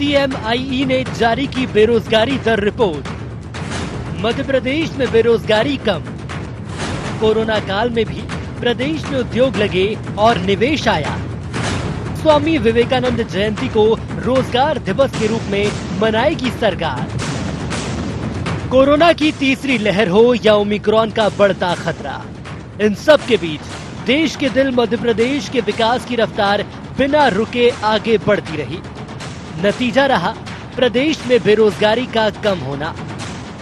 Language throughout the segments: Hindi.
PMIE ने जारी की बेरोजगारी दर रिपोर्ट। मध्य प्रदेश में बेरोजगारी कम। कोरोना काल में भी प्रदेश में उद्योग लगे और निवेश आया। स्वामी विवेकानंद जयंती को रोजगार दिवस के रूप में मनाएगी सरकार। कोरोना की तीसरी लहर हो या ओमिक्रॉन का बढ़ता खतरा, इन सब के बीच देश के दिल मध्य प्रदेश के विकास की रफ्तार बिना रुके आगे बढ़ती रही। नतीजा रहा प्रदेश में बेरोजगारी का कम होना।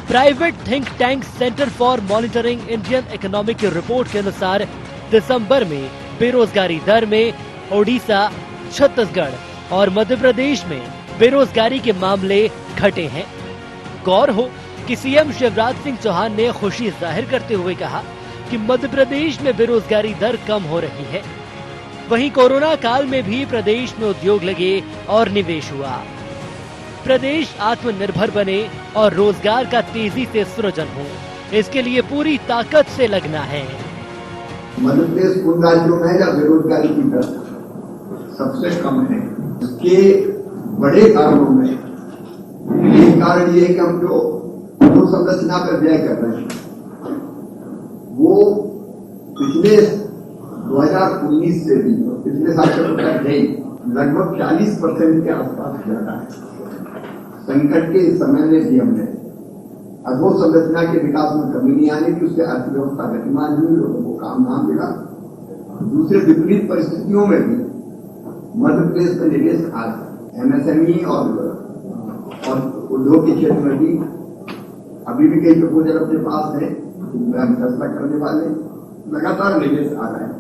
Private think tank centre for monitoring Indian economic की रिपोर्ट के अनुसार दिसंबर में बेरोजगारी दर में ओडिशा, छत्तीसगढ़ और मध्य प्रदेश में बेरोजगारी के मामले घटे हैं। गौर हो कि सीएम शिवराज सिंह चौहान ने खुशी जाहिर करते हुए कहा कि मध्य प्रदेश में बेरोजगारी दर कम हो रही है। वहीं कोरोना काल में भी प्रदेश में उद्योग लगे और निवेश हुआ। प्रदेश आत्मनिर्भर बने और रोजगार का तेजी से सृजन हो, इसके लिए पूरी ताकत से लगना है। मध्य प्रदेश उन राज्यों में जहाँ बेरोजगारी की दर सबसे कम है। इसके बड़े कारणों में एक कारण ये है कि हम जो संरचना पर व्यय कर रहे हैं वो पिछले 2019 से भी पिछले साल से नहीं लगभग 40% के आसपास ज्यादा है। संकट के इस समय में भी हमने अधोसंरचना के विकास में कमी नहीं आने की, उससे अर्थव्यवस्था गतिमान हुई, लोगों को काम ना मिला। दूसरे विपरीत परिस्थितियों में भी मध्य प्रदेश में निवेश आज MSME और उद्योग के क्षेत्र में भी अभी भी कई प्रपोजल अपने पास है, हम फैसला करने वाले। लगातार निवेश आ रहा है।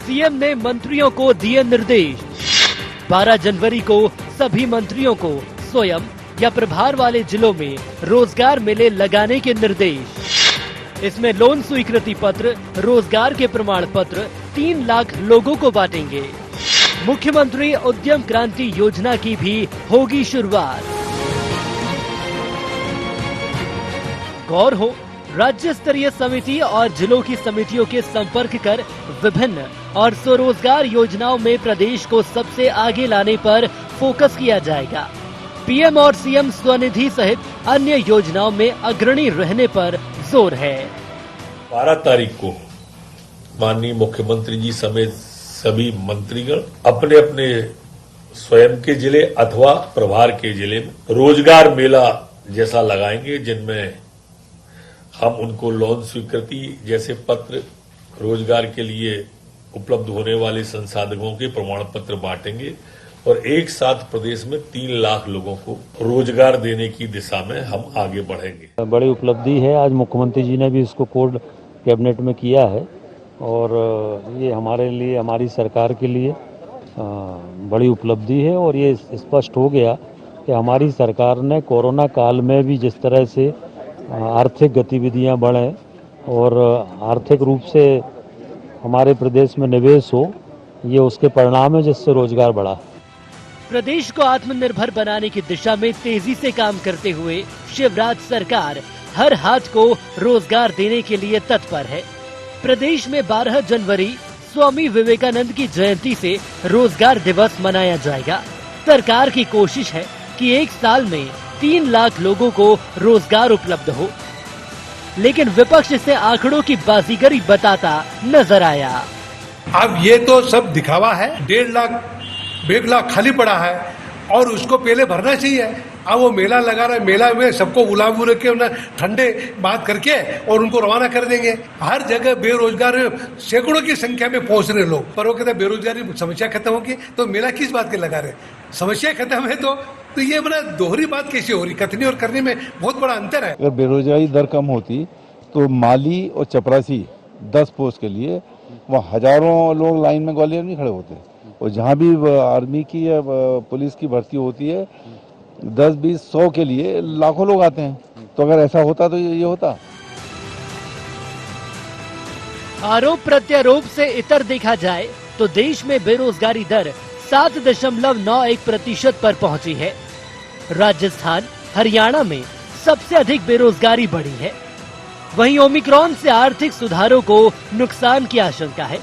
सीएम ने मंत्रियों को दिए निर्देश। 12 जनवरी को सभी मंत्रियों को स्वयं या प्रभार वाले जिलों में रोजगार मेले लगाने के निर्देश। इसमें लोन स्वीकृति पत्र, रोजगार के प्रमाण पत्र 3 लाख लोगों को बांटेंगे। मुख्यमंत्री उद्यम क्रांति योजना की भी होगी शुरुआत। गौर हो राज्य स्तरीय समिति और जिलों की समितियों के संपर्क कर विभिन्न और स्वरोजगार योजनाओं में प्रदेश को सबसे आगे लाने पर फोकस किया जाएगा। पीएम और सीएम स्वनिधि सहित अन्य योजनाओं में अग्रणी रहने पर जोर है। 12 तारीख को माननीय मुख्यमंत्री जी समेत सभी मंत्रीगण अपने अपने स्वयं के जिले अथवा प्रभार के जिले में रोजगार मेला जैसा लगाएंगे, जिनमें हम उनको लोन स्वीकृति जैसे पत्र, रोजगार के लिए उपलब्ध होने वाले संसाधनों के प्रमाण पत्र बांटेंगे और एक साथ प्रदेश में 3 लाख लोगों को रोजगार देने की दिशा में हम आगे बढ़ेंगे। बड़ी उपलब्धि है। आज मुख्यमंत्री जी ने भी इसको कोड कैबिनेट में किया है और ये हमारे लिए, हमारी सरकार के लिए बड़ी उपलब्धि है। और ये स्पष्ट हो गया कि हमारी सरकार ने कोरोना काल में भी जिस तरह से आर्थिक गतिविधियां बढ़े और आर्थिक रूप से हमारे प्रदेश में निवेश हो, ये उसके परिणाम है जिससे रोजगार बढ़ा। प्रदेश को आत्मनिर्भर बनाने की दिशा में तेजी से काम करते हुए शिवराज सरकार हर हाथ को रोजगार देने के लिए तत्पर है। प्रदेश में 12 जनवरी स्वामी विवेकानंद की जयंती से रोजगार दिवस मनाया जाएगा। सरकार की कोशिश है कि एक साल में 3 लाख लोगों को रोजगार उपलब्ध हो, लेकिन विपक्ष इसे आंकड़ों की बाजीगरी बताता नजर आया। अब ये तो सब दिखावा है। 1.5 लाख खाली पड़ा है और उसको पहले भरना चाहिए। अब वो मेला लगा रहा है, मेला में सबको बुला बुला के उन्हें ठंडे बात करके और उनको रवाना कर देंगे। हर जगह बेरोजगार सैकड़ों की संख्या में पहुंच रहे लोग, पर वो कहते बेरोजगारी समस्या खत्म होगी तो मेला किस बात के लगा रहे? समस्या खत्म है तो ये बड़ा दोहरी बात कैसे हो रही? कथनी और करने में बहुत बड़ा अंतर है। अगर बेरोजगारी दर कम होती तो माली और चपरासी 10 पोस्ट के लिए वहाँ हजारों लोग लाइन में ग्वालियर नहीं खड़े होते। और जहाँ भी आर्मी की या पुलिस की भर्ती होती है 10, 20, 100 के लिए लाखों लोग आते हैं। तो अगर ऐसा होता तो ये होता। आरोप प्रत्यारोप से इतर देखा जाए तो देश में बेरोजगारी दर 7.91% पर पहुंची है। राजस्थान, हरियाणा में सबसे अधिक बेरोजगारी बढ़ी है। वहीं ओमिक्रॉन से आर्थिक सुधारों को नुकसान की आशंका है।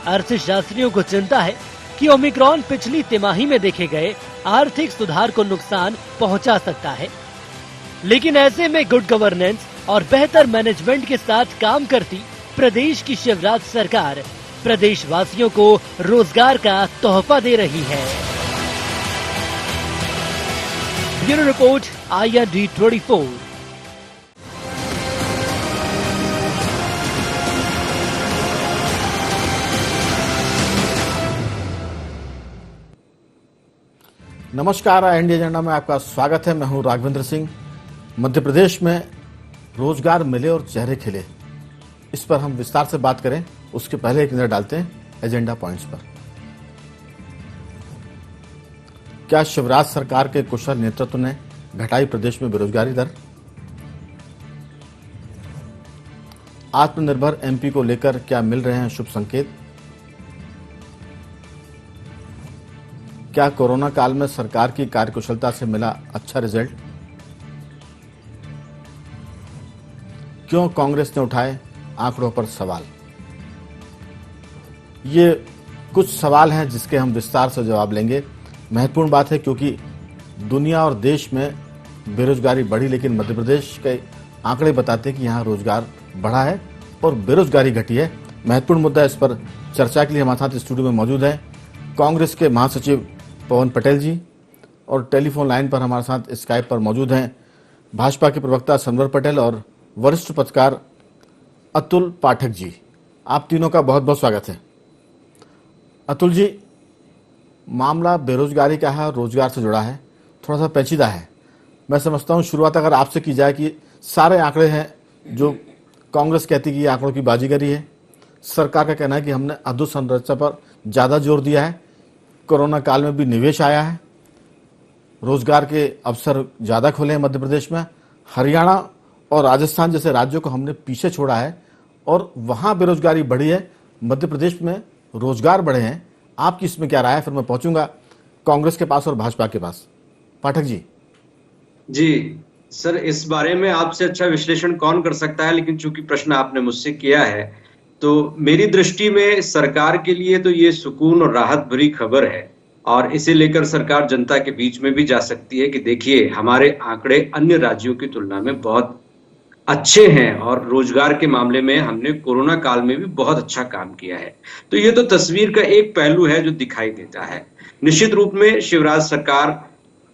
अर्थशास्त्रियों को चिंता है कि ओमिक्रॉन पिछली तिमाही में देखे गए आर्थिक सुधार को नुकसान पहुंचा सकता है, लेकिन ऐसे में गुड गवर्नेंस और बेहतर मैनेजमेंट के साथ काम करती प्रदेश की शिवराज सरकार प्रदेशवासियों को रोजगार का तोहफा दे रही है। Bureau report IRD24। नमस्कार, इंडिया एजेंडा में आपका स्वागत है। मैं हूं राघवेंद्र सिंह। मध्य प्रदेश में रोजगार मिले और चेहरे खिले, इस पर हम विस्तार से बात करें उसके पहले एक नजर डालते हैं एजेंडा पॉइंट्स पर। क्या शिवराज सरकार के कुशल नेतृत्व ने घटाई प्रदेश में बेरोजगारी दर? आत्मनिर्भर एमपी को लेकर क्या मिल रहे हैं शुभ संकेत? क्या कोरोना काल में सरकार की कार्यकुशलता से मिला अच्छा रिजल्ट? क्यों कांग्रेस ने उठाए आंकड़ों पर सवाल? ये कुछ सवाल हैं जिसके हम विस्तार से जवाब लेंगे। महत्वपूर्ण बात है क्योंकि दुनिया और देश में बेरोजगारी बढ़ी, लेकिन मध्य प्रदेश के आंकड़े बताते हैं कि यहाँ रोजगार बढ़ा है और बेरोजगारी घटी है। महत्वपूर्ण मुद्दा है, इस पर चर्चा के लिए हमारे साथ स्टूडियो में मौजूद है कांग्रेस के महासचिव पवन पटेल जी, और टेलीफोन लाइन पर हमारे साथ स्काइप पर मौजूद हैं भाजपा के प्रवक्ता सनवर पटेल और वरिष्ठ पत्रकार अतुल पाठक जी। आप तीनों का बहुत बहुत स्वागत है। अतुल जी, मामला बेरोजगारी का है और रोजगार से जुड़ा है, थोड़ा सा पेचीदा है। मैं समझता हूँ शुरुआत अगर आपसे की जाए कि सारे आंकड़े हैं जो कांग्रेस कहती कि ये आंकड़ों की बाजीगरी है, सरकार का कहना है कि हमने अधोसंरचना पर ज़्यादा जोर दिया है, कोरोना काल में भी निवेश आया है, रोजगार के अवसर ज़्यादा खुले हैं मध्य प्रदेश में, हरियाणा और राजस्थान जैसे राज्यों को हमने पीछे छोड़ा है और वहाँ बेरोजगारी बढ़ी है, मध्य प्रदेश में रोजगार बढ़े हैं। आपकी इसमें क्या राय है? फिर मैं पहुंचूंगा कांग्रेस के पास और भाजपा के पास। पाठक जी। जी सर, इस बारे में आपसे अच्छा विश्लेषण कौन कर सकता है, लेकिन चूंकि प्रश्न आपने मुझसे किया है तो मेरी दृष्टि में सरकार के लिए तो ये सुकून और राहत भरी खबर है, और इसे लेकर सरकार जनता के बीच में भी जा सकती है कि देखिए हमारे आंकड़े अन्य राज्यों की तुलना में बहुत अच्छे हैं और रोजगार के मामले में हमने कोरोना काल में भी बहुत अच्छा काम किया है। तो ये तो तस्वीर का एक पहलू है जो दिखाई देता है। निश्चित रूप में शिवराज सरकार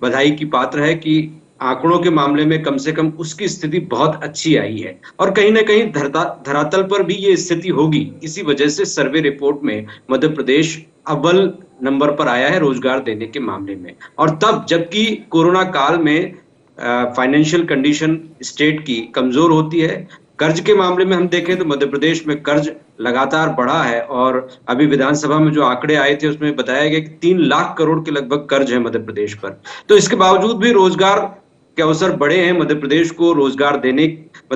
बधाई की पात्र है कि आंकड़ों के मामले में कम से कम उसकी स्थिति बहुत अच्छी आई है, और कहीं ना कहीं धरातल पर भी ये स्थिति होगी। इसी वजह से सर्वे रिपोर्ट में मध्य प्रदेश अव्वल नंबर पर आया है रोजगार देने के मामले में, और तब जबकि कोरोना काल में फाइनेंशियल कंडीशन स्टेट की कमजोर होती है। कर्ज के मामले में हम देखें तो मध्य प्रदेश में कर्ज लगातार बढ़ा है, और अभी विधानसभा में जो आंकड़े आए थे उसमें बताया गया कि 3 लाख करोड़ के लगभग कर्ज है मध्य प्रदेश पर। तो इसके बावजूद भी रोजगार के अवसर बढ़े हैं। मध्य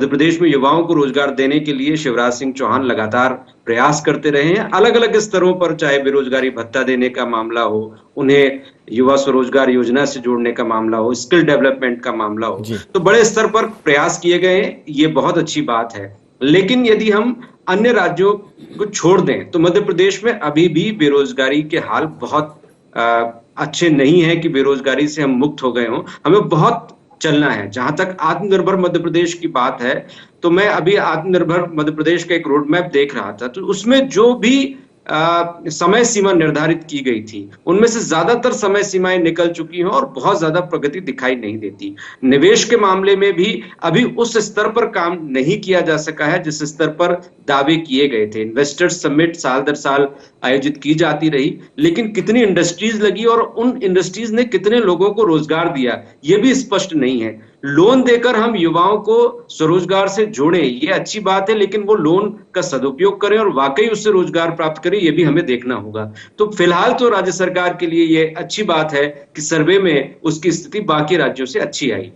प्रदेश में युवाओं को रोजगार देने के लिए शिवराज सिंह चौहान लगातार प्रयास करते रहे हैं, अलग अलग स्तरों पर, चाहे बेरोजगारी भत्ता देने का मामला हो, उन्हें युवा स्वरोजगार योजना से जोड़ने का मामला हो, स्किल डेवलपमेंट का मामला हो, तो बड़े स्तर पर प्रयास किए गए हैं। ये बहुत अच्छी बात है। लेकिन यदि हम अन्य राज्यों को छोड़ दें तो मध्य प्रदेश में अभी भी बेरोजगारी के हाल बहुत अच्छे नहीं है कि बेरोजगारी से हम मुक्त हो गए हों। हमें बहुत चलना है। जहां तक आत्मनिर्भर मध्य प्रदेश की बात है, तो मैं अभी आत्मनिर्भर मध्य प्रदेश का एक रोड मैप देख रहा था, तो उसमें जो भी समय सीमा निर्धारित की गई थी उनमें से ज्यादातर समय सीमाएं निकल चुकी हैं और बहुत ज्यादा प्रगति दिखाई नहीं देती। निवेश के मामले में भी अभी उस स्तर पर काम नहीं किया जा सका है जिस स्तर पर दावे किए गए थे। इन्वेस्टर्स समिट साल दर साल आयोजित की जाती रही, लेकिन कितनी इंडस्ट्रीज लगी और उन इंडस्ट्रीज ने कितने लोगों को रोजगार दिया ये भी स्पष्ट नहीं है। लोन देकर हम युवाओं को स्वरोजगार से जोड़ें, ये अच्छी बात है, लेकिन वो लोन का सदुपयोग करें और वाकई उससे रोजगार प्राप्त करें, ये भी हमें देखना होगा। तो फिलहाल तो राज्य सरकार के लिए ये अच्छी बात है कि सर्वे में उसकी स्थिति बाकी राज्यों से अच्छी आई।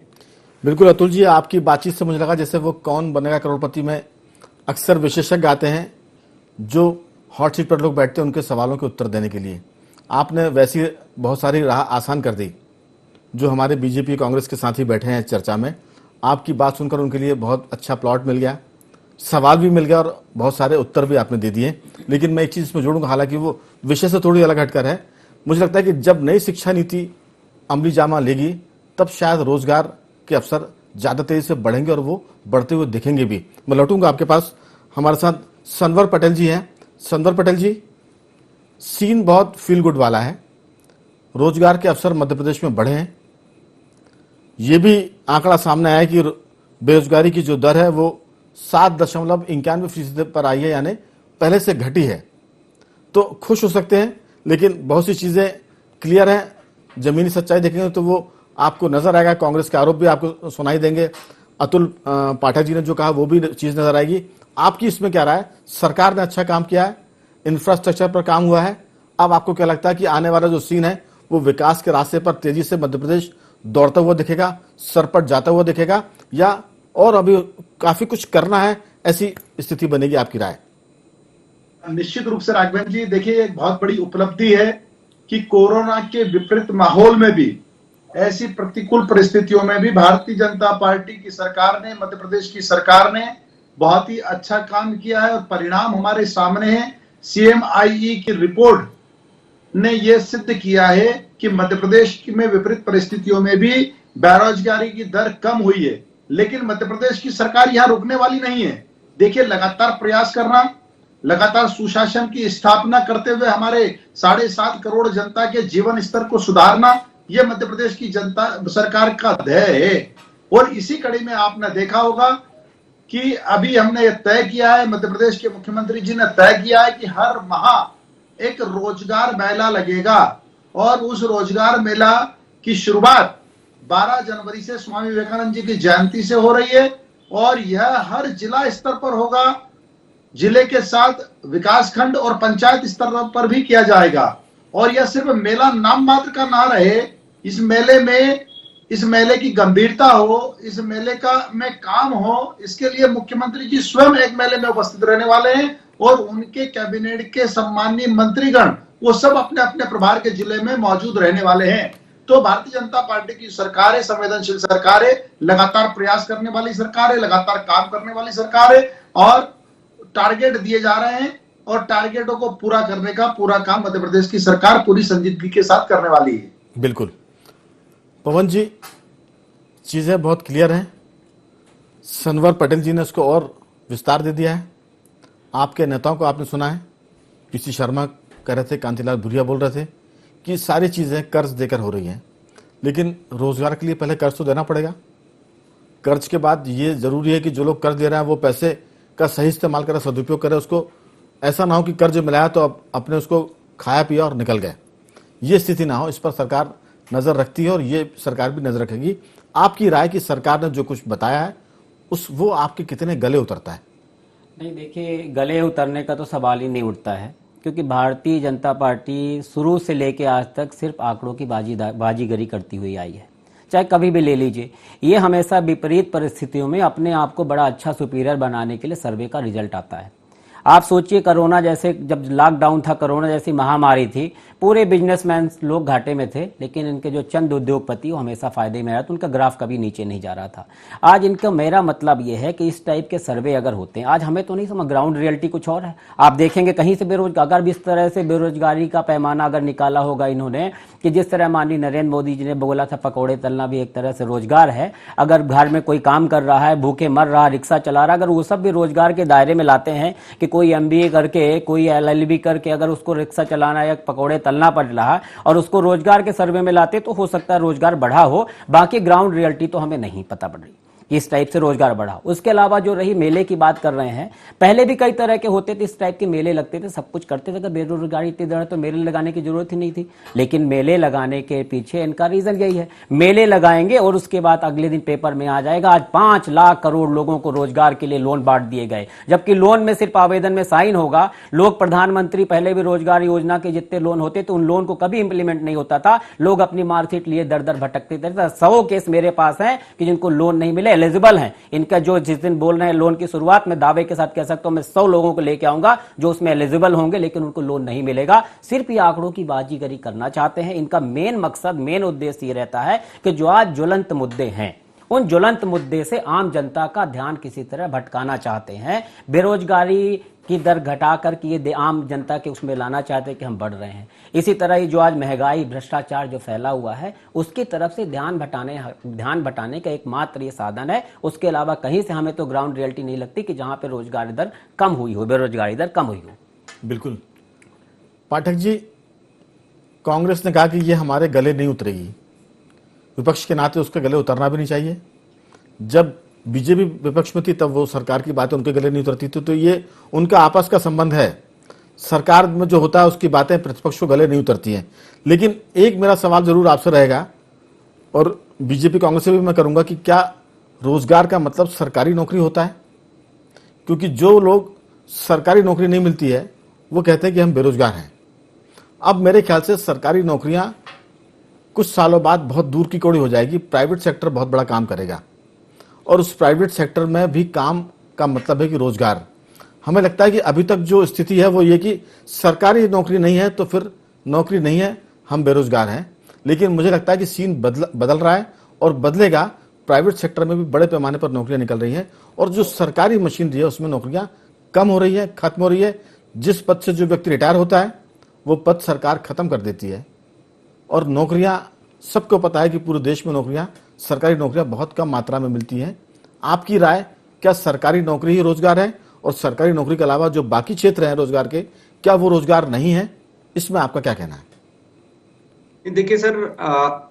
बिल्कुल अतुल जी, आपकी बातचीत से मुझे लगा जैसे वो कौन बनेगा करोड़पति में अक्सर विशेषज्ञ आते हैं जो हॉट सीट पर लोग बैठते हैं उनके सवालों के उत्तर देने के लिए। आपने वैसी बहुत सारी राह आसान कर दी। जो हमारे बीजेपी कांग्रेस के साथी बैठे हैं चर्चा में, आपकी बात सुनकर उनके लिए बहुत अच्छा प्लॉट मिल गया। सवाल भी मिल गया और बहुत सारे उत्तर भी आपने दे दिए। लेकिन मैं एक चीज इसमें जोड़ूंगा, हालांकि वो विषय से थोड़ी अलग हटकर है। मुझे लगता है कि जब नई शिक्षा नीति अमली जामा लेगी तब शायद रोजगार के अवसर ज्यादा तेजी से बढ़ेंगे और वो बढ़ते हुए दिखेंगे भी। मैं लौटूंगा आपके पास। हमारे साथ सनवर पटेल जी हैं। सनवर पटेल जी, सीन बहुत फील गुड वाला है, रोजगार के अवसर मध्य प्रदेश में बढ़े हैं। ये भी आंकड़ा सामने आया कि बेरोजगारी की जो दर है वो 7.91% पर आई है, यानी पहले से घटी है। तो खुश हो सकते हैं, लेकिन बहुत सी चीजें क्लियर हैं। जमीनी सच्चाई देखेंगे तो वो आपको नजर आएगा। कांग्रेस के आरोप भी आपको सुनाई देंगे। अतुल पाठक जी ने जो कहा वो भी चीज नजर आएगी। आपकी इसमें क्या राय? सरकार ने अच्छा काम किया है, इंफ्रास्ट्रक्चर पर काम हुआ है। अब आपको क्या लगता है कि आने वाला जो सीन है वो विकास के रास्ते पर तेजी से मध्य प्रदेश दौड़ता हुआ दिखेगा, सरपट जाता हुआ दिखेगा, या और अभी काफी कुछ करना है, ऐसी स्थिति बनेगी? आपकी राय? निश्चित रूप से राघवेंद्र जी, देखिए एक बहुत बड़ी उपलब्धि है कि कोरोना के विपरीत माहौल में भी, ऐसी प्रतिकूल परिस्थितियों में भी भारतीय जनता पार्टी की सरकार ने, मध्य प्रदेश की सरकार ने बहुत ही अच्छा काम किया है और परिणाम हमारे सामने है। CMIE की रिपोर्ट ने यह सिद्ध किया है कि मध्य प्रदेश में विपरीत परिस्थितियों में भी बेरोजगारी की दर कम हुई है। लेकिन मध्य प्रदेश की सरकार यहां रुकने वाली नहीं है। देखिए, लगातार प्रयास करना, लगातार सुशासन की स्थापना करते हुए हमारे 7.5 करोड़ जनता के जीवन स्तर को सुधारना, यह मध्य प्रदेश की जनता सरकार का ध्येय है। और इसी कड़ी में आपने देखा होगा कि अभी हमने यह तय किया है, मध्य प्रदेश के मुख्यमंत्री जी ने तय किया है कि हर माह एक रोजगार मेला लगेगा और उस रोजगार मेला की शुरुआत 12 जनवरी से स्वामी विवेकानंद जी की जयंती से हो रही है और यह हर जिला स्तर पर होगा। जिले के साथ विकासखंड और पंचायत स्तर पर भी किया जाएगा। और यह सिर्फ मेला नाम मात्र का ना रहे, इस मेले की गंभीरता हो, इस मेले का में काम हो, इसके लिए मुख्यमंत्री जी स्वयं एक मेले में उपस्थित रहने वाले हैं और उनके कैबिनेट के सम्मानीय मंत्रीगण वो सब अपने अपने प्रभार के जिले में मौजूद रहने वाले हैं। तो भारतीय जनता पार्टी की सरकार है, संवेदनशील सरकार है, लगातार प्रयास करने वाली सरकार है, लगातार काम करने वाली सरकार है और टारगेट दिए जा रहे हैं और टारगेटों को पूरा करने का पूरा काम मध्य प्रदेश की सरकार पूरी संजीदगी के साथ करने वाली है। बिल्कुल पवन जी, चीजें बहुत क्लियर हैं। सनवर पटेल जी ने उसको और विस्तार दे दिया है। आपके नेताओं को आपने सुना है, पीसी शर्मा कह रहे थे, कांतिलाल भूरिया बोल रहे थे कि सारी चीजें कर्ज देकर हो रही हैं, लेकिन रोजगार के लिए पहले कर्ज तो देना पड़ेगा। कर्ज के बाद ये जरूरी है कि जो लोग कर्ज दे रहे हैं वो पैसे का सही इस्तेमाल करें, सदुपयोग करें। उसको ऐसा ना हो कि कर्ज मिलाया तो अब अपने उसको खाया पिया और निकल गए, ये स्थिति ना हो। इस पर सरकार नजर रखती है और ये सरकार भी नजर रखेगी। आपकी राय कि सरकार ने जो कुछ बताया है वो आपके कितने गले उतरता है? नहीं, देखिए, गले उतरने का तो सवाल ही नहीं उठता है, क्योंकि भारतीय जनता पार्टी शुरू से लेकर आज तक सिर्फ आंकड़ों की बाजीगरी करती हुई आई है। चाहे कभी भी ले लीजिए, ये हमेशा विपरीत परिस्थितियों में अपने आप को बड़ा अच्छा सुपीरियर बनाने के लिए सर्वे का रिजल्ट आता है। आप सोचिए, कोरोना जैसे, जब लॉकडाउन था, कोरोना जैसी महामारी थी, पूरे बिजनेसमैन लोग घाटे में थे, लेकिन इनके जो चंद उद्योगपति वो हमेशा फायदे में रहा, तो उनका ग्राफ कभी नीचे नहीं जा रहा था। आज इनका, मेरा मतलब ये है कि इस टाइप के सर्वे अगर होते हैं, आज हमें तो नहीं समझ, ग्राउंड रियलिटी कुछ और है। आप देखेंगे कहीं से बेरोजगार, अगर इस तरह से बेरोजगारी का पैमाना अगर निकाला होगा इन्होंने, कि जिस तरह माननीय नरेंद्र मोदी जी ने बोला था पकौड़े तलना भी एक तरह से रोजगार है, अगर घर में कोई काम कर रहा है, भूखे मर रहा, रिक्शा चला रहा, अगर वो सब भी रोजगार के दायरे में लाते हैं कि कोई MBA करके, कोई LLB करके अगर उसको रिक्शा चलाना या पकौड़े तलना पड़ रहा और उसको रोजगार के सर्वे में लाते, तो हो सकता है रोजगार बढ़ा हो। बाकी ग्राउंड रियलिटी तो हमें नहीं पता पड़ रही कि इस टाइप से रोजगार बढ़ा। उसके अलावा जो रही मेले की बात कर रहे हैं, पहले भी कई तरह के होते थे, इस टाइप के मेले लगते थे, सब कुछ करते थे। अगर बेरोजगारी इतनी दर तो मेले लगाने की जरूरत ही नहीं थी। लेकिन मेले लगाने के पीछे इनका रीजन यही है, मेले लगाएंगे और उसके बाद अगले दिन पेपर में आ जाएगा आज 5 लाख करोड़ लोगों को रोजगार के लिए लोन बांट दिए गए, जबकि लोन में सिर्फ आवेदन में साइन होगा। लोग, प्रधानमंत्री पहले भी रोजगार योजना के जितने लोन होते थे उन लोन को कभी इंप्लीमेंट नहीं होता था। लोग अपनी मार्कशीट लिए दर दर भटकते थे। 100 केस मेरे पास हैं कि जिनको लोन नहीं मिले, एलिजिबल हैं। इनका जो जिस दिन बोल रहे हैं लोन की शुरुआत में, दावे के साथ कह सकता हूं मैं 100 लोगों को लेके आऊंगा जो उसमें एलिजिबल होंगे, लेकिन उनको लोन नहीं मिलेगा। सिर्फ ये आंकड़ों की बाजीगरी करना चाहते हैं। इनका मेन मकसद, मेन उद्देश्य ये रहता है कि जो आज ज्वलंत मुद्दे हैं उन ज्वलंत मुद्दे से आम जनता का ध्यान किसी तरह भटकाना चाहते हैं। बेरोजगारी की दर घटाकर कि ये आम जनता के उसमें लाना चाहते हैं कि हम बढ़ रहे हैं। इसी तरह ही जो आज महंगाई, भ्रष्टाचार जो फैला हुआ है, उसकी तरफ से ध्यान भटाने का एकमात्र ये साधन है। उसके अलावा कहीं से हमें तो ग्राउंड रियलिटी नहीं लगती कि जहां पे रोजगारी दर कम हुई हो, बेरोजगारी दर कम हुई हो। बिल्कुल पाठक जी, कांग्रेस ने कहा कि ये हमारे गले नहीं उतरेगी। विपक्ष के नाते उसके गले उतरना भी नहीं चाहिए। जब बीजेपी विपक्ष में थी तब वो सरकार की बातें उनके गले नहीं उतरती थी, तो ये उनका आपस का संबंध है। सरकार में जो होता है उसकी बातें प्रतिपक्ष को गले नहीं उतरती हैं। लेकिन एक मेरा सवाल जरूर आपसे रहेगा, और बीजेपी कांग्रेस से भी मैं करूंगा, कि क्या रोजगार का मतलब सरकारी नौकरी होता है? क्योंकि जो लोग सरकारी नौकरी नहीं मिलती है वो कहते हैं कि हम बेरोजगार हैं। अब मेरे ख्याल से सरकारी नौकरियां कुछ सालों बाद बहुत दूर की कौड़ी हो जाएगी। प्राइवेट सेक्टर बहुत बड़ा काम करेगा, और उस प्राइवेट सेक्टर में भी काम का मतलब है कि रोजगार। हमें लगता है कि अभी तक जो स्थिति है वो ये कि सरकारी नौकरी नहीं है तो फिर नौकरी नहीं है, हम बेरोजगार हैं। लेकिन मुझे लगता है कि सीन बदल रहा है और बदलेगा। प्राइवेट सेक्टर में भी बड़े पैमाने पर नौकरियां निकल रही हैं, और जो सरकारी मशीनरी है उसमें नौकरियां कम हो रही है, खत्म हो रही है। जिस पद से जो व्यक्ति रिटायर होता है वो पद सरकार खत्म कर देती है, और नौकरियां, सबको पता है कि पूरे देश में नौकरियां, सरकारी नौकरियां बहुत कम मात्रा में मिलती हैं। आपकी राय, क्या सरकारी नौकरी ही रोजगार है, और सरकारी नौकरी के अलावा जो बाकी क्षेत्र हैं रोजगार के, क्या वो रोजगार नहीं है? इसमें आपका क्या कहना है? देखिए सर,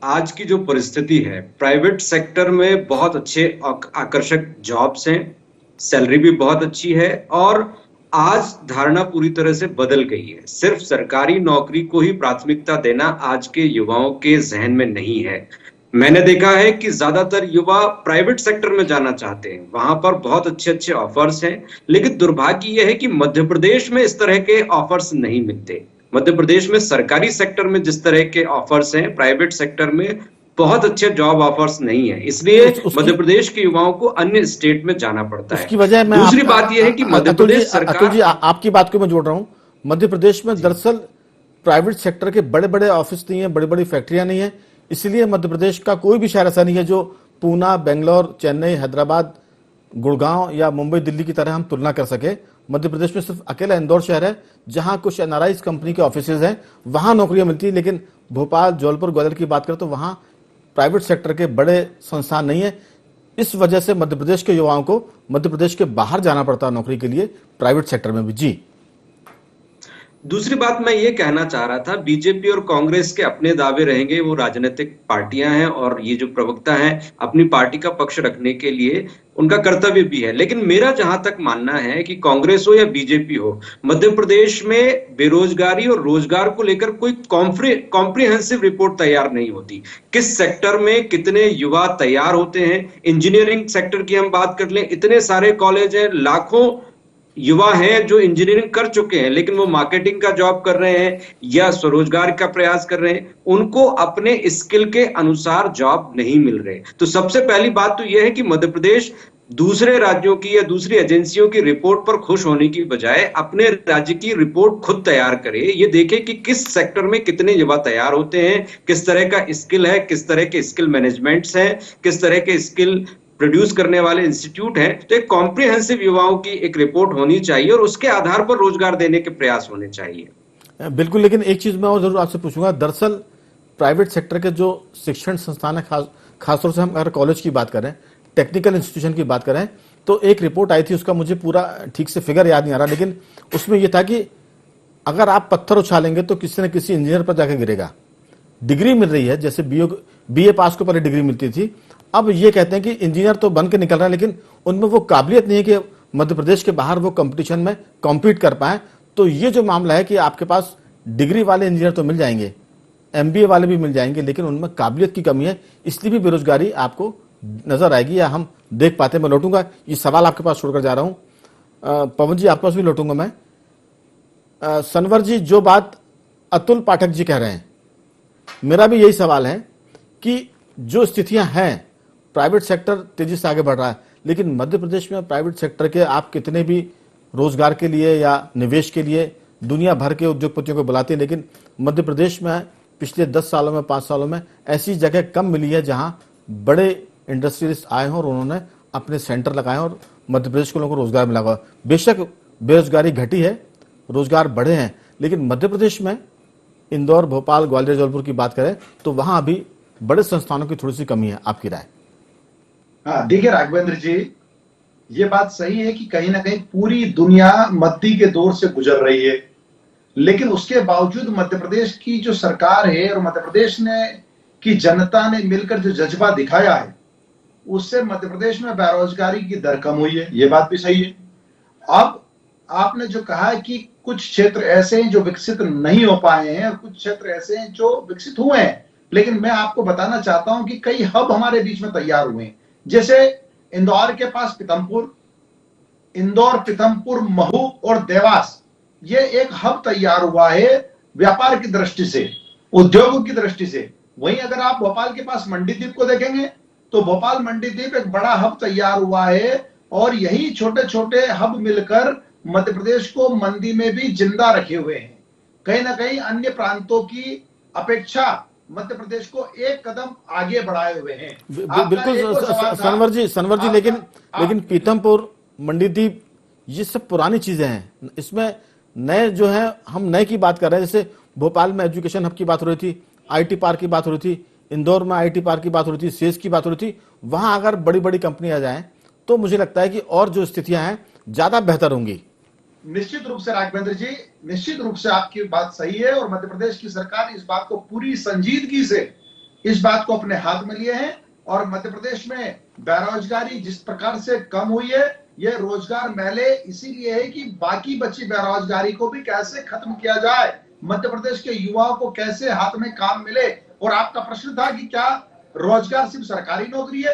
आज की जो परिस्थिति है, प्राइवेट सेक्टर में बहुत अच्छे आकर्षक जॉब्स हैं, सैलरी भी बहुत अच्छी है, और आज धारणा पूरी तरह से बदल गई है। सिर्फ सरकारी नौकरी को ही प्राथमिकता देना आज के युवाओं के जहन में नहीं है। मैंने देखा है कि ज्यादातर युवा प्राइवेट सेक्टर में जाना चाहते हैं, वहां पर बहुत अच्छे अच्छे ऑफर्स हैं, लेकिन दुर्भाग्य यह है कि मध्य प्रदेश में इस तरह के ऑफर्स नहीं मिलते। मध्य प्रदेश में सरकारी सेक्टर में जिस तरह के ऑफर्स हैं, प्राइवेट सेक्टर में बहुत अच्छे जॉब ऑफर्स नहीं है, इसलिए मध्य प्रदेश के युवाओं को अन्य स्टेट में जाना पड़ता है। उसकी वजह मैं दूसरी बात यह है कि मध्य प्रदेश सरकार, अतुल जी, आपकी बात को मैं जोड़ रहा हूं। मध्य प्रदेश में दरअसल प्राइवेट सेक्टर के बड़े बड़े ऑफिस नहीं है, बड़ी बड़ी फैक्ट्रियां नहीं है, इसलिए मध्य प्रदेश का कोई भी शहर ऐसा नहीं है जो पूना, बेंगलोर, चेन्नई, हैदराबाद, गुड़गांव या मुंबई, दिल्ली की तरह हम तुलना कर सके। मध्य प्रदेश में सिर्फ अकेला इंदौर शहर है जहां कुछ एनआरआई कंपनी के ऑफिसेज हैं, वहां नौकरियां मिलती है। लेकिन भोपाल, जबलपुर, ग्वालियर की बात करें तो वहां प्राइवेट सेक्टर के बड़े संस्थान नहीं है। इस वजह से मध्य प्रदेश के युवाओं को मध्य प्रदेश के बाहर जाना पड़ता है नौकरी के लिए, प्राइवेट सेक्टर में भी। जी, दूसरी बात मैं ये कहना चाह रहा था, बीजेपी और कांग्रेस के अपने दावे रहेंगे, वो राजनीतिक पार्टियां हैं, और ये जो प्रवक्ता हैं अपनी पार्टी का पक्ष रखने के लिए उनका कर्तव्य भी है। लेकिन मेरा जहां तक मानना है कि कांग्रेस हो या बीजेपी हो, मध्य प्रदेश में बेरोजगारी और रोजगार को लेकर कोई कॉम्प्रिहेंसिव रिपोर्ट तैयार नहीं होती। किस सेक्टर में कितने युवा तैयार होते हैं? इंजीनियरिंग सेक्टर की हम बात कर लें, इतने सारे कॉलेज हैं, लाखों युवा हैं जो इंजीनियरिंग कर चुके हैं, लेकिन वो मार्केटिंग का जॉब कर रहे हैं या स्वरोजगार का प्रयास कर रहे हैं, उनको अपने स्किल के अनुसार जॉब नहीं मिल रहे। तो सबसे पहली बात तो यह है कि मध्य प्रदेश दूसरे राज्यों की या दूसरी एजेंसियों की रिपोर्ट पर खुश होने की बजाय अपने राज्य की रिपोर्ट खुद तैयार करे। ये देखे कि किस सेक्टर में कितने युवा तैयार होते हैं, किस तरह का स्किल है, किस तरह के स्किल मैनेजमेंट्स हैं, किस तरह के स्किल प्रोड्यूस करने वाले इंस्टीट्यूट हैं। तो एक कॉम्प्रिहेंसिव युवाओं की एक रिपोर्ट होनी चाहिए और उसके आधार पर रोजगार देने के प्रयास होने चाहिए। बिल्कुल, लेकिन एक चीज मैं और जरूर आपसे पूछूंगा। दरअसल प्राइवेट सेक्टर के जो शिक्षण संस्थान है, खासतौर से हम अगर कॉलेज की बात करें, टेक्निकल इंस्टीट्यूशन की बात करें, तो एक रिपोर्ट आई थी, उसका मुझे पूरा ठीक से फिगर याद नहीं आ रहा, लेकिन उसमें यह था कि अगर आप पत्थर उछालेंगे तो किसी न किसी इंजीनियर पर जाकर गिरेगा। डिग्री मिल रही है, जैसे बीए पास को पहले डिग्री मिलती थी, अब ये कहते हैं कि इंजीनियर तो बन के निकल रहा है, लेकिन उनमें वो काबिलियत नहीं है कि मध्य प्रदेश के बाहर वो कंपटीशन में कॉम्पीट कर पाए। तो ये जो मामला है कि आपके पास डिग्री वाले इंजीनियर तो मिल जाएंगे, एमबीए वाले भी मिल जाएंगे, लेकिन उनमें काबिलियत की कमी है, इसलिए भी बेरोजगारी आपको नजर आएगी या हम देख पाते हैं। मैं लौटूंगा, ये सवाल आपके पास छोड़कर जा रहा हूं। पवन जी, आपके पास भी लौटूंगा मैं। सनवर जी, जो बात अतुल पाठक जी कह रहे हैं, मेरा भी यही सवाल है कि जो स्थितियां हैं, प्राइवेट सेक्टर तेजी से आगे बढ़ रहा है, लेकिन मध्य प्रदेश में प्राइवेट सेक्टर के आप कितने भी रोजगार के लिए या निवेश के लिए दुनिया भर के उद्योगपतियों को बुलाते हैं, लेकिन मध्य प्रदेश में पिछले 10 सालों में, 5 सालों में ऐसी जगह कम मिली है जहां बड़े इंडस्ट्रियलिस्ट आए हैं और उन्होंने अपने सेंटर लगाए और मध्य प्रदेश के लोगों को रोजगार मिला हुआ। बेशक बेरोजगारी घटी है, रोजगार बढ़े हैं, लेकिन मध्य प्रदेश में इंदौर, भोपाल, ग्वालियर, जबलपुर की बात करें तो वहां अभी बड़े संस्थानों की थोड़ी सी कमी है। आपकी राय? हाँ, देखिए राघवेंद्र जी, ये बात सही है कि कहीं ना कहीं पूरी दुनिया मद्दी के दौर से गुजर रही है, लेकिन उसके बावजूद मध्य प्रदेश की जो सरकार है और मध्य प्रदेश ने की जनता ने मिलकर जो जज्बा दिखाया है, उससे मध्य प्रदेश में बेरोजगारी की दर कम हुई है। ये बात भी सही है। अब आपने जो कहा है कि कुछ क्षेत्र ऐसे हैं जो विकसित नहीं हो पाए हैं और कुछ क्षेत्र ऐसे हैं जो विकसित हुए हैं, लेकिन मैं आपको बताना चाहता हूं कि कई हब हमारे बीच में तैयार हुए हैं। जैसे इंदौर के पास पिथमपुर, इंदौर, पिथमपुर, महू और देवास, ये एक हब तैयार हुआ है व्यापार की दृष्टि से, उद्योगों की दृष्टि से। वहीं अगर आप भोपाल के पास मंडीदीप को देखेंगे तो भोपाल मंडीदीप एक बड़ा हब तैयार हुआ है और यही छोटे छोटे हब मिलकर मध्य प्रदेश को मंदी में भी जिंदा रखे हुए हैं। कहीं ना कहीं अन्य प्रांतों की अपेक्षा मध्य प्रदेश को एक कदम आगे बढ़ाए हुए हैं। बिल्कुल सनवर जी, लेकिन पीथमपुर, मंडीदीप ये सब पुरानी चीजें हैं। इसमें नए जो है, हम नए की बात कर रहे हैं। जैसे भोपाल में एजुकेशन हब की बात हो रही थी, आईटी पार्क की बात हो रही थी, इंदौर में आईटी पार्क की बात हो रही थी, सेज की बात हो रही थी। वहां अगर बड़ी बड़ी कंपनी आ जाए तो मुझे लगता है कि और जो स्थितियां हैं ज्यादा बेहतर होंगी। निश्चित रूप से राघवेंद्र जी, निश्चित रूप से आपकी बात सही है और मध्य प्रदेश की सरकार इस बात को पूरी संजीदगी से इस बात को अपने हाथ में लिए हैं और मध्य प्रदेश में बेरोजगारी जिस प्रकार से कम हुई है, ये रोजगार मेले इसीलिए है कि बाकी बची बेरोजगारी को भी कैसे खत्म किया जाए, मध्य प्रदेश के युवाओं को कैसे हाथ में काम मिले। और आपका प्रश्न था कि क्या रोजगार सिर्फ सरकारी नौकरी है?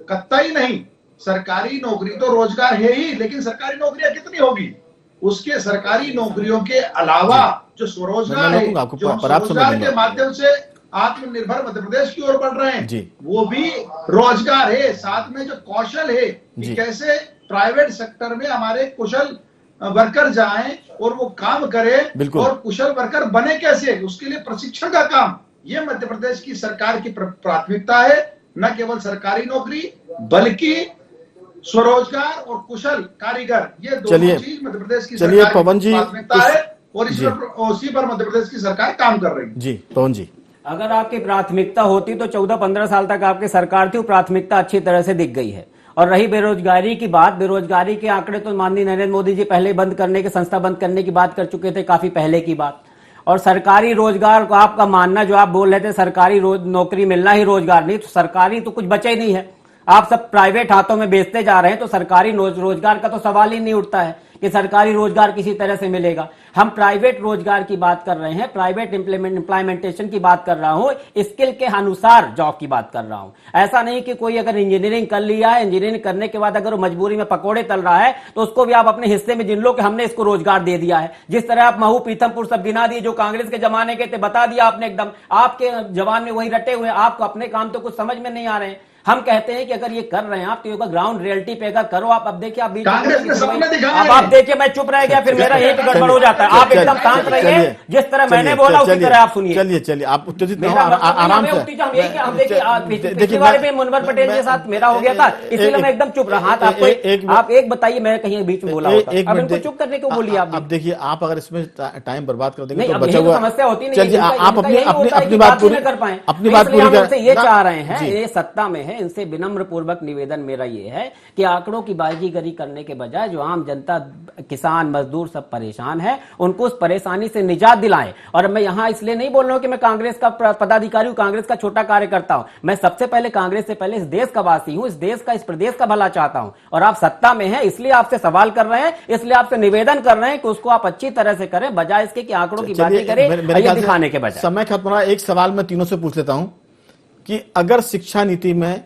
कतई नहीं, सरकारी नौकरी तो रोजगार है ही, लेकिन सरकारी नौकरियां कितनी होगी? उसके सरकारी नौकरियों के अलावा जो स्वरोजगार है, जो स्वरोजगार के माध्यम से आत्मनिर्भर मध्य प्रदेश की ओर बढ़ रहे हैं, वो भी रोजगार है। साथ में जो कौशल है कि कैसे प्राइवेट सेक्टर में हमारे कुशल वर्कर जाएं और वो काम करें और कुशल वर्कर बने कैसे, उसके लिए प्रशिक्षण का काम, ये मध्य प्रदेश की सरकार की प्राथमिकता है। न केवल सरकारी नौकरी बल्कि स्वरोजगार और कुशल कारीगर, ये दोनों चीज मध्य प्रदेश की सरकार पवन जी प्राथमिकता है और इसी पर मध्य प्रदेश की सरकार काम कर रही है। जी पवन जी, अगर आपकी प्राथमिकता होती तो 14-15 साल तक आपकी सरकार थी, वो प्राथमिकता अच्छी तरह से दिख गई है। और रही बेरोजगारी की बात, बेरोजगारी के आंकड़े तो माननीय नरेंद्र मोदी जी पहले बंद करने के, संस्था बंद करने की बात कर चुके थे, काफी पहले की बात। और सरकारी रोजगार को आपका मानना, जो आप बोल रहे थे सरकारी नौकरी मिलना ही रोजगार नहीं, तो सरकारी तो कुछ बचा ही नहीं है। आप सब प्राइवेट हाथों में बेचते जा रहे हैं, तो सरकारी रोजगार का तो सवाल ही नहीं उठता है कि सरकारी रोजगार किसी तरह से मिलेगा। हम प्राइवेट रोजगार की बात कर रहे हैं, प्राइवेट इंप्लीमेंटेशन की बात कर रहा हूं, स्किल के अनुसार जॉब की बात कर रहा हूं। ऐसा नहीं कि कोई अगर इंजीनियरिंग कर लिया है, इंजीनियरिंग करने के बाद अगर वो मजबूरी में पकौड़े तल रहा है, तो उसको भी आप अपने हिस्से में जिन लो कि हमने इसको रोजगार दे दिया है। जिस तरह आप महू, पीथमपुर सब गिना दिए जो कांग्रेस के जमाने के थे, बता दिया आपने एकदम, आपके जवान में वही रटे हुए, आपको अपने काम तो कुछ समझ में नहीं आ रहे हैं। हम कहते हैं कि अगर ये कर रहे हैं आप, तो योगा ग्राउंड रियलिटी पे का करो आप। अब देखिए आप बीच अब आप देखिए मैं चुप रह गया, फिर मेरा यही तो गड़बड़ हो जाता है। आप एकदम शांत रहिए, जिस तरह मैंने बोला उसी तरह आप सुनिए। चलिए आप उत्तेजित आराम से देखिए, बारे में मुनवर पटेल के साथ मेरा हो गया था, इसीलिए मैं एकदम चुप रहा था। आप एक बताइए, मैं कहीं बीच में बोला होता, अब इनको चुप करने को बोलिए आप। अब देखिए, आप अगर इसमें टाइम बर्बाद कर देंगे तो बचा हुआ समस्या होती नहीं। आप अपनी बात पूरी कर पाए, अपनी बात पूरी कर, ये चाह रहे हैं, ये सत्ता में है, इनसे विनम्र पूर्वक निवेदन मेरा ये है कि आंकड़ों की बाजीगरी करने के बजाय जो आम जनता, किसान, मजदूर सब परेशान है, उनको उस परेशानी से निजात दिलाएं। और मैं यहां इसलिए नहीं बोल रहा हूं कि मैं कांग्रेस का पदाधिकारी हूं, कांग्रेस का छोटा कार्यकर्ता हूं। मैं सबसे पहले कांग्रेस से पहले इस देश का वासी हूं, इस देश का, इस प्रदेश का भला चाहता हूं। और आप सत्ता में हैं, इसलिए आपसे सवाल कर रहे हैं, इसलिए आपसे निवेदन कर रहे हैं कि उसको आप अच्छी तरह से करें, बजाय इसके कि आंकड़ों की बातें करें दिखाने के बजाय। समय खत्म हो रहा है, एक सवाल मैं तीनों से पूछ लेता हूं कि अगर शिक्षा नीति में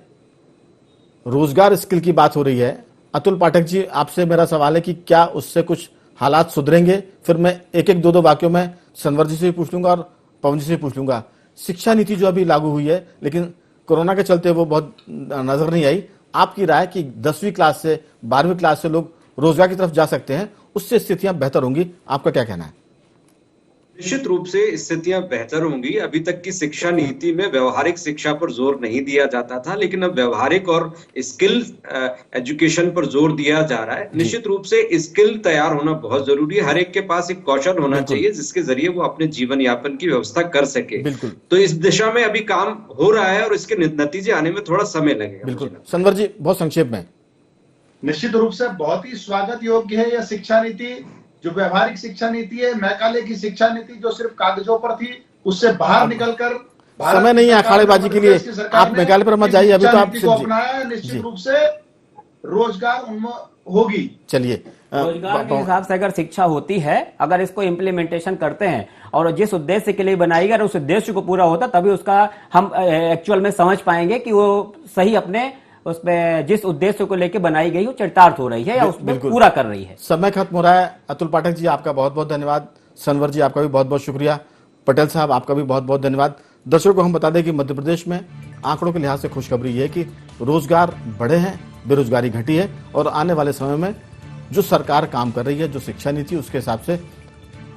रोजगार स्किल की बात हो रही है, अतुल पाठक जी आपसे मेरा सवाल है कि क्या उससे कुछ हालात सुधरेंगे? फिर मैं एक एक दो वाक्यों में सनवर जी से भी पूछ लूंगा और पवन जी से भी पूछ लूंगा। शिक्षा नीति जो अभी लागू हुई है, लेकिन कोरोना के चलते वो बहुत नजर नहीं आई, आपकी राय कि 10वीं क्लास से 12वीं क्लास से लोग रोजगार की तरफ जा सकते हैं, उससे स्थितियां बेहतर होंगी, आपका क्या कहना है? निश्चित रूप से स्थितियां बेहतर होंगी। अभी तक की शिक्षा नीति में व्यवहारिक शिक्षा पर जोर नहीं दिया जाता था, लेकिन अब व्यवहारिक और स्किल एजुकेशन पर जोर दिया जा रहा है। निश्चित रूप से स्किल तैयार होना बहुत जरूरी है। हर एक के पास एक कौशल होना चाहिए जिसके जरिए वो अपने जीवन यापन की व्यवस्था कर सके। तो इस दिशा में अभी काम हो रहा है और इसके नतीजे आने में थोड़ा समय लगेगा। बिल्कुल सनवर जी, बहुत संक्षेप में। निश्चित रूप से बहुत ही स्वागत योग्य है यह शिक्षा नीति, जो व्यवहारिक शिक्षा नीति है। मैकाले की शिक्षा नीति जो सिर्फ कागजों पर थी, उससे बाहर निकलकर समय नहीं है अखाड़ेबाजी के लिए, आप मैकाले पर मत जाइए, अभी तो आप अपनाया है। निश्चित रूप से रोजगार उन्मुख होगी। चलिए, रोजगार के हिसाब से अगर शिक्षा होती है, अगर इसको इम्प्लीमेंटेशन करते हैं और जिस उद्देश्य के लिए बनाई गई उस उद्देश्य को पूरा होता, तभी उसका हम एक्चुअल में समझ पाएंगे कि वो सही अपने उसमें जिस उद्देश्य को लेकर बनाई गई वो चरितार्थ हो रही है या उसमें पूरा कर रही है। समय खत्म हो रहा है। अतुल पाठक जी, आपका बहुत बहुत धन्यवाद। सनवर जी, आपका भी बहुत बहुत शुक्रिया। पटेल साहब, आपका भी बहुत बहुत धन्यवाद। दर्शकों को हम बता दें कि मध्य प्रदेश में आंकड़ों के लिहाज से खुशखबरी ये है कि रोजगार बढ़े हैं, बेरोजगारी घटी है और आने वाले समय में जो सरकार काम कर रही है, जो शिक्षा नीति, उसके हिसाब से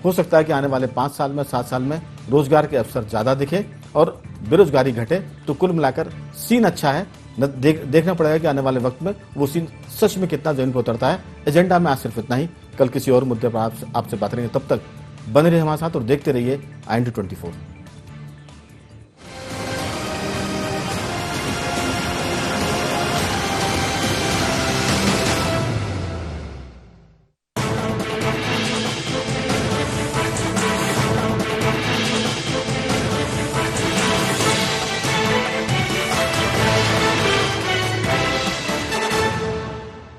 हो सकता है कि आने वाले 5 साल में, 7 साल में रोजगार के अवसर ज्यादा दिखे और बेरोजगारी घटे। तो कुल मिलाकर सीन अच्छा है। देखना पड़ेगा कि आने वाले वक्त में वो सीन सच में कितना जमीन पर उतरता है। एजेंडा में आज सिर्फ इतना ही। कल किसी और मुद्दे पर आपसे बात करेंगे। तब तक बने रहिए हमारे साथ और देखते रहिए IND24।